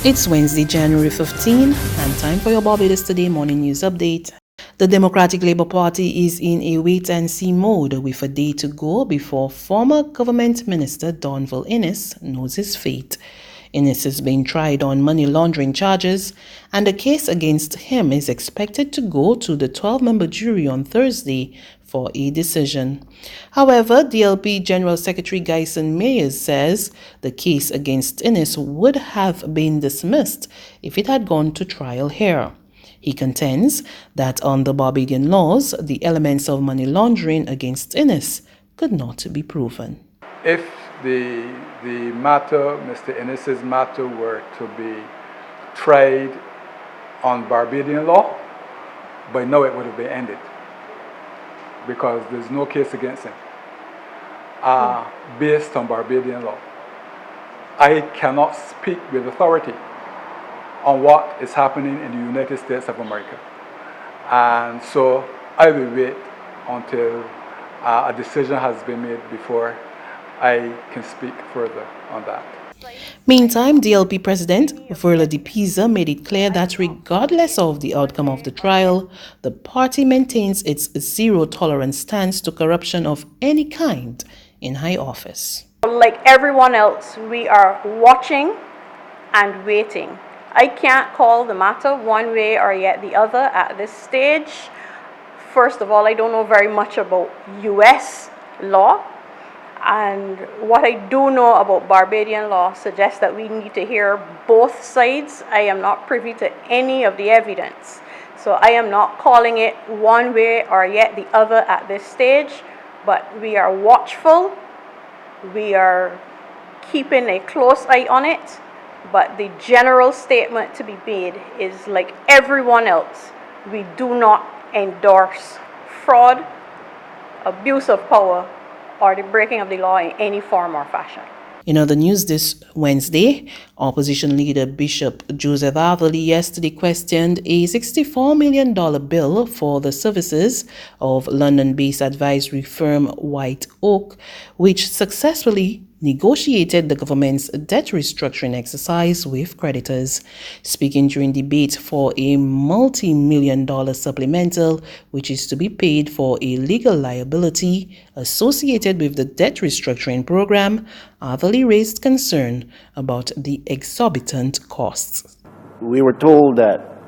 It's Wednesday, January 15, and time for your Barbados Today Morning News Update. The Democratic Labour Party is in a wait-and-see mode with a day to go before former Government Minister Donville Inniss knows his fate. Ennis is being tried on money laundering charges, and the case against him is expected to go to the 12-member jury on Thursday for a decision. However, DLP General Secretary Gyson Mayers says the case against Ennis would have been dismissed if it had gone to trial here. He contends that under Barbadian laws, the elements of money laundering against Ennis could not be proven. If the matter, Mr. Ennis's matter, were to be tried on Barbadian law, by now it would have been ended, because there's no case against him based on Barbadian law. I cannot speak with authority on what is happening in the United States of America, and so I will wait until a decision has been made before I can speak further on that. Meantime, DLP President Verla de Pisa made it clear that regardless of the outcome of the trial, the party maintains its zero-tolerance stance to corruption of any kind in high office. Like everyone else, we are watching and waiting. I can't call the matter one way or yet the other at this stage. First of all, I don't know very much about U.S. law. And what I do know about Barbadian law suggests that we need to hear both sides. I am not privy to any of the evidence. So I am not calling it one way or yet the other at this stage. But we are watchful. We are keeping a close eye on it. But the general statement to be made is, like everyone else, we do not endorse fraud, abuse of power, or the breaking of the law in any form or fashion. In other news this Wednesday, opposition leader Bishop Joseph Atherley yesterday questioned a $64 million bill for the services of London-based advisory firm White Oak, which successfully negotiated the government's debt restructuring exercise with creditors. Speaking during debate for a multi-million-dollar supplemental, which is to be paid for a legal liability associated with the debt restructuring program, Atherley raised concern about the exorbitant costs. We were told that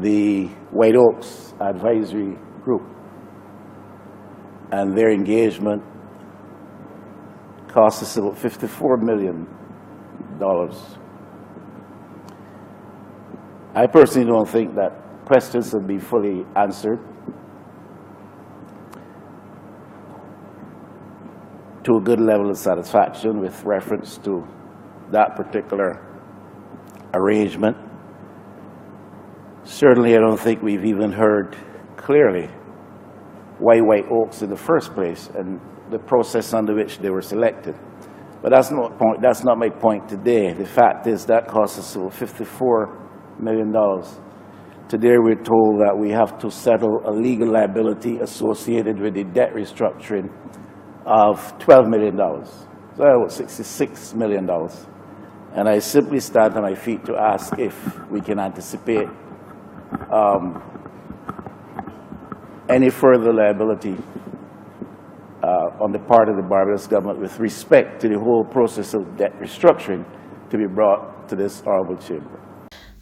the White Oaks Advisory Group and their engagement cost us about $54 million. I personally don't think that questions have been fully answered to a good level of satisfaction with reference to that particular arrangement. Certainly, I don't think we've even heard clearly why White Oaks in the first place and the process under which they were selected. But that's not my point today. The fact is that cost us over $54 million. Today we're told that we have to settle a legal liability associated with the debt restructuring of $12 million. So that was $66 million. And I simply stand on my feet to ask if we can anticipate any further liability on the part of the Barbados government with respect to the whole process of debt restructuring to be brought to this honorable chamber.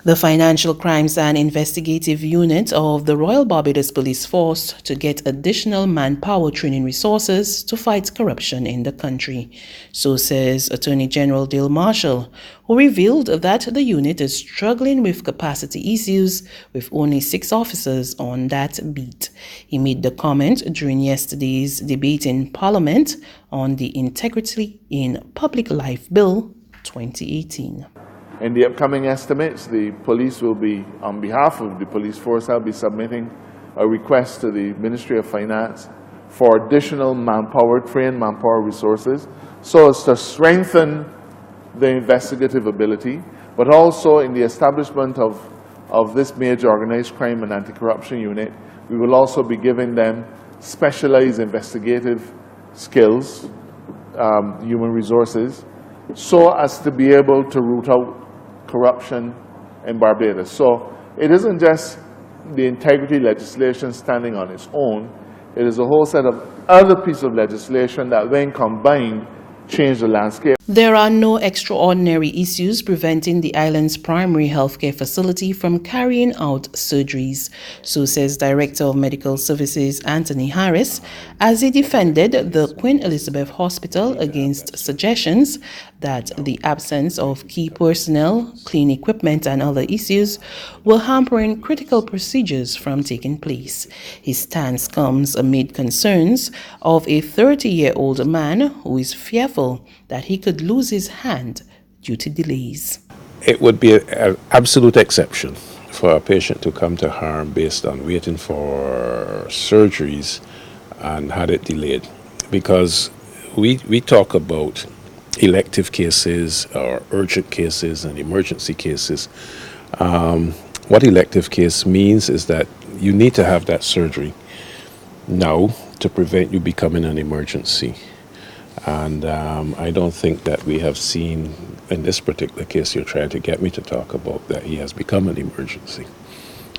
The Financial Crimes and Investigative Unit of the Royal Barbados Police Force to get additional manpower training resources to fight corruption in the country. So says Attorney General Dale Marshall, who revealed that the unit is struggling with capacity issues with only 6 officers on that beat. He made the comment during yesterday's debate in Parliament on the Integrity in Public Life Bill 2018. In the upcoming estimates, the police will be, on behalf of the police force, I'll be submitting a request to the Ministry of Finance for additional trained manpower resources, so as to strengthen the investigative ability, but also in the establishment of this major organized crime and anti-corruption unit, we will also be giving them specialized investigative skills, human resources, so as to be able to root out corruption in Barbados. So it isn't just the integrity legislation standing on its own. It is a whole set of other pieces of legislation that, when combined, change the landscape. There are no extraordinary issues preventing the island's primary healthcare facility from carrying out surgeries, so says Director of Medical Services Anthony Harris, as he defended the Queen Elizabeth Hospital against suggestions that the absence of key personnel, clean equipment and other issues were hampering critical procedures from taking place. His stance comes amid concerns of a 30-year-old man who is fearful that he could lose his hand due to delays. It would be an absolute exception for a patient to come to harm based on waiting for surgeries and had it delayed, because we talk about elective cases or urgent cases and emergency cases. What elective case means is that you need to have that surgery now to prevent you becoming an emergency. And I don't think that we have seen, in this particular case you're trying to get me to talk about, that he has become an emergency.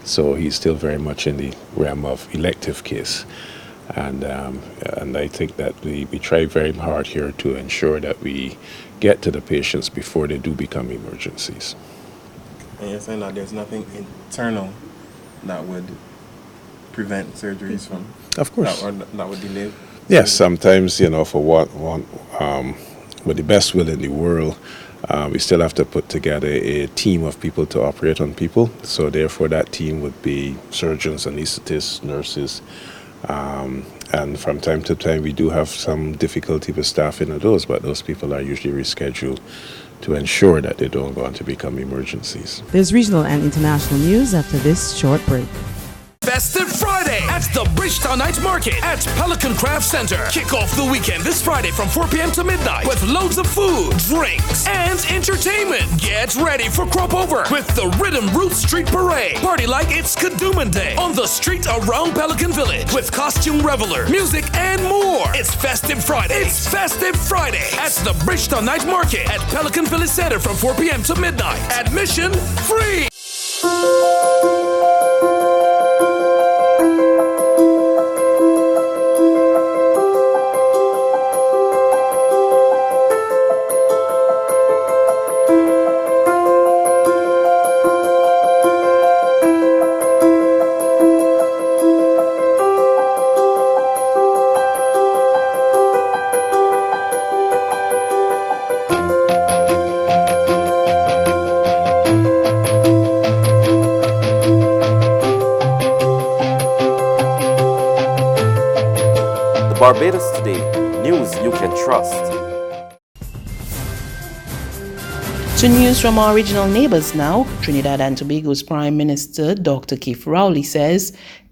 So he's still very much in the realm of elective case. And I think that we try very hard here to ensure that we get to the patients before they do become emergencies. And you're saying that there's nothing internal that would prevent surgeries from, of course, that would delay? Yes, sometimes, for with the best will in the world, we still have to put together a team of people to operate on people. So therefore that team would be surgeons, anesthetists, nurses, and from time to time we do have some difficulty with staffing of those, but those people are usually rescheduled to ensure that they don't go on to become emergencies. There's regional and international news after this short break. Festive Friday at the Bridgetown Night Market at Pelican Craft Center. Kick off the weekend this Friday from 4 p.m. to midnight with loads of food, drinks, and entertainment. Get ready for Crop Over with the Rhythm Roots Street Parade. Party like it's Kadooman Day on the street around Pelican Village with costume reveler, music, and more. It's Festive Friday. It's Festive Friday at the Bridgetown Night Market at Pelican Village Center from 4 p.m. to midnight. Admission free. Barbados Today, news you can trust. To news from our regional neighbors now, Trinidad and Tobago's Prime Minister Dr. Keith Rowley says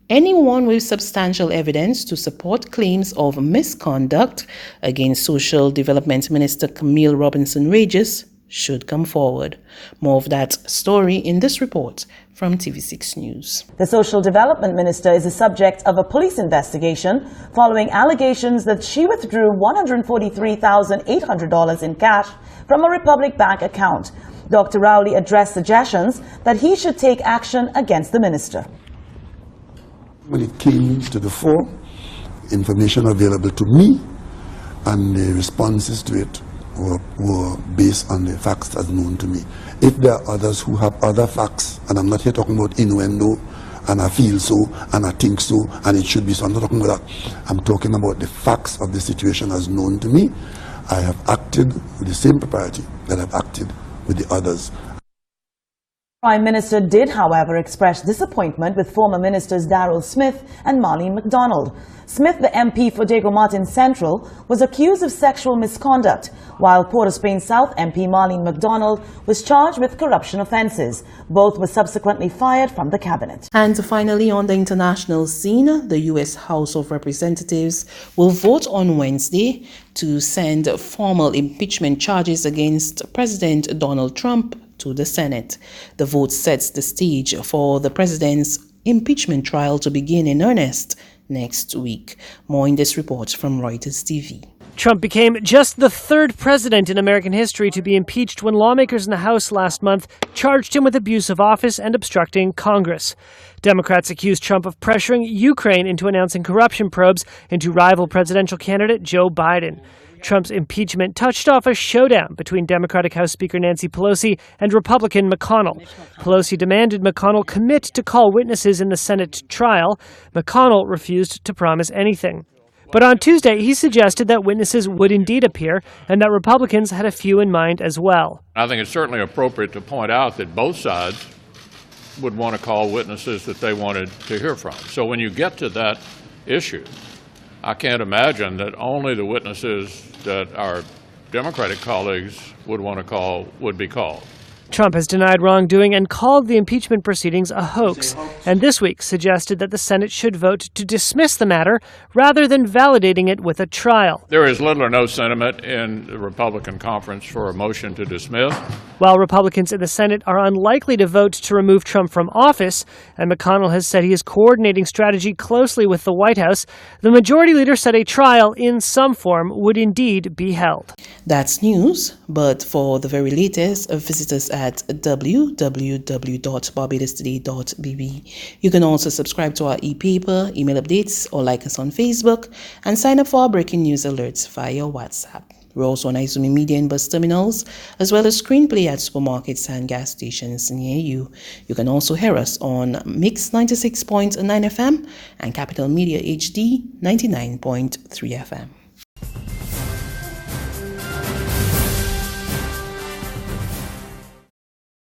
anyone with substantial evidence to support claims of misconduct against Social Development Minister Camille Robinson-Regis should come forward. More of that story in this report from TV6 News. The Social Development Minister is the subject of a police investigation following allegations that she withdrew $143,800 in cash from a Republic Bank account. Dr. Rowley addressed suggestions that he should take action against the minister. When it came to the fore, information available to me and the responses to it were based on the facts as known to me. If there are others who have other facts, and I'm not here talking about innuendo, and I feel so, and I think so, and it should be so, I'm not talking about that. I'm talking about the facts of the situation as known to me. I have acted with the same propriety that I've acted with the others. Prime Minister did, however, express disappointment with former Ministers Darrell Smith and Marlene MacDonald. Smith, the MP for Diego Martin Central, was accused of sexual misconduct, while Port of Spain South MP Marlene MacDonald was charged with corruption offences. Both were subsequently fired from the cabinet. And finally, on the international scene, the U.S. House of Representatives will vote on Wednesday to send formal impeachment charges against President Donald Trump to the Senate. The vote sets the stage for the president's impeachment trial to begin in earnest next week. More in this report from Reuters TV. Trump became just the third president in American history to be impeached when lawmakers in the House last month charged him with abuse of office and obstructing Congress. Democrats accused Trump of pressuring Ukraine into announcing corruption probes into rival presidential candidate Joe Biden. Trump's impeachment touched off a showdown between Democratic House Speaker Nancy Pelosi and Republican McConnell. Pelosi demanded McConnell commit to call witnesses in the Senate trial. McConnell refused to promise anything. But on Tuesday, he suggested that witnesses would indeed appear and that Republicans had a few in mind as well. I think it's certainly appropriate to point out that both sides would want to call witnesses that they wanted to hear from. So when you get to that issue, I can't imagine that only the witnesses that our Democratic colleagues would want to call would be called. Trump has denied wrongdoing and called the impeachment proceedings a hoax, and this week suggested that the Senate should vote to dismiss the matter rather than validating it with a trial. There is little or no sentiment in the Republican conference for a motion to dismiss. While Republicans in the Senate are unlikely to vote to remove Trump from office, and McConnell has said he is coordinating strategy closely with the White House, the majority leader said a trial in some form would indeed be held. That's news, but for the very latest, visit us at www.barbadostoday.bb. You can also subscribe to our e-paper, email updates, or like us on Facebook, and sign up for our breaking news alerts via WhatsApp. We're also on Izumi Media and bus terminals, as well as screenplay at supermarkets and gas stations near you. You can also hear us on Mix 96.9 FM and Capital Media HD 99.3 FM.